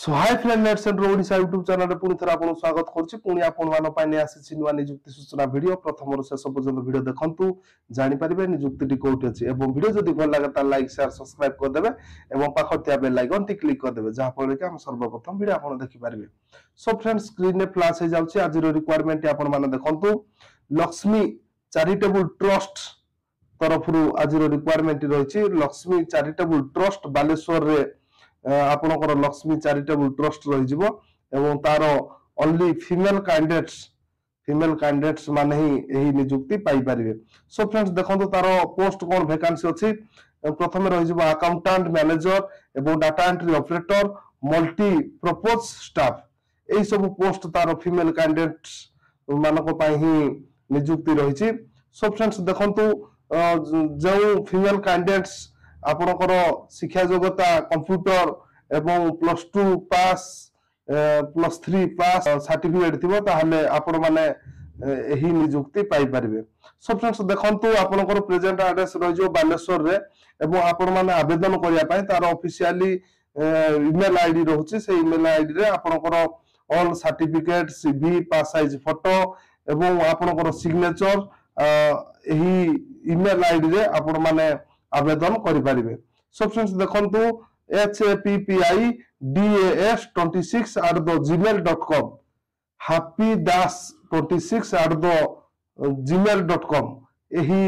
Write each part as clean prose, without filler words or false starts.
सो hi friend net centre Odisha YouTube channel रे पुनी थरा आपन स्वागत करछि पुनी आपन मान पाने आसी नुआ नियुक्ति सूचना वीडियो प्रथम शेष पर्यंत वीडियो देखंतु जानि परिबे नियुक्ति टी कोठी अछि एवं वीडियो जदि भल लागे त लाइक शेयर सब्सक्राइब कर देबे एवं पाखतिया बेल आइकन टी क्लिक कर देबे जहा पर कि हम सर्वप्रथम वीडियो आपन देखि परिबे। सो फ्रेंड स्क्रीन रे फ्लैश हो जाउछि आज रो रिक्वायरमेंट आपन मान देखंतु लक्ष्मी चैरिटेबल ट्रस्ट तरफ रु आज रो रिक्वायरमेंट रहिछि लक्ष्मी चैरिटेबल ट्रस्ट बालेश्वर रे आपनकर लक्ष्मी चैरिटेबल ट्रस्ट रही एवं तार ओनली फीमेल कैंडिडेट्स माने ही एही नियुक्ति पाई परिबे। सो फ्रेंड्स देखंतु तार पोस्ट कोन वैकेंसी अछि प्रथमे रही अकाउंटेंट मैनेजर एवं data entry operator multi purpose staff एही सब पोस्ट तार फीमेल कैंडिडेट्स मानको पाई ही नियुक्ति रही। सो फ्रेंड्स देखंतु जो फीमेल कैंडिडेट्स आपनकर शिक्षा योग्यता कंप्यूटर एवं +2 पास +3 पास सर्टिफिकेट थिबो ताहले आपण माने एही नियुक्ति पाई परिबे। सो फ्रेंड्स देखंतु आपनकर प्रेजेंट एड्रेस रहिजो बालेश्वर रे एवं आपण माने आवेदन करिया पय तार ऑफिशियली ईमेल आईडी रहउची से ईमेल आईडी रे आपनकर ऑल सर्टिफिकेट सीवी पास साइज फोटो एवं आपनकर सिग्नेचर एही ईमेल आईडी रे आपण माने आवेदन करि परिबे। सो फ्रेंड्स देखंतु HAPPIDAS26@gmail.com happydas26@gmail.com एही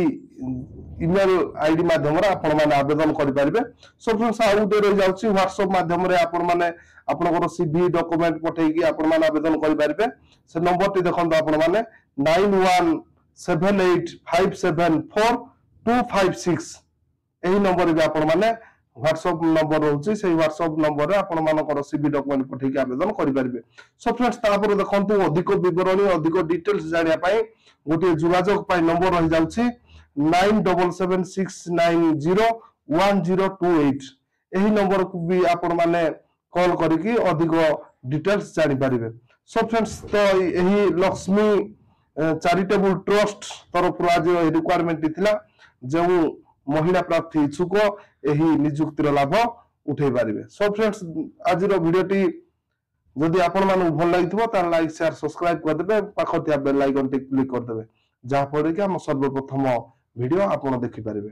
ईमेल आईडी माध्यम रे आपण माने आवेदन करि परिबे। सो फ्रेंड्स आउ दे रहि जाउची WhatsApp माध्यम रे आपण माने आपनकर सीवी डॉक्यूमेंट पठेई कि आपण माने आवेदन करि परिबे। से नंबर टी देखंतु आपण माने 9178574256 एही नंबर भी आपण माने WhatsApp नंबर रहउची से WhatsApp नंबर रे आपण मानकर सीवी डॉक्यूमेंट पठेई कि आवेदन करि परिबे। सो फ्रेंड्स तापर देखंतु अधिक विवरणी अधिक डिटेल्स जानिया पई गोटे जोगाजोग पई नंबर रहि जाउची 9776901028 एही नंबर को भी आपण माने कॉल करिकि अधिक डिटेल्स जानि परिबे। सो फ्रेंड्स तो एही लक्ष्मी चैरिटेबल ट्रस्ट तरफ आज रिक्वायरमेंट थिला जो महिला प्रार्थी इच्छुक एही नियुक्तिर लाभ उठे पारिबे। सो फ्रेंड्स आज वीडियो टी जदि आपण मानु भल लागिथबो त लाइक शेयर सब्सक्राइब कर देबे पाखतिया बेल आइकन टी क्लिक कर देबे जहा पर कि हम सर्वप्रथम वीडियो आपण देखि पारिबे।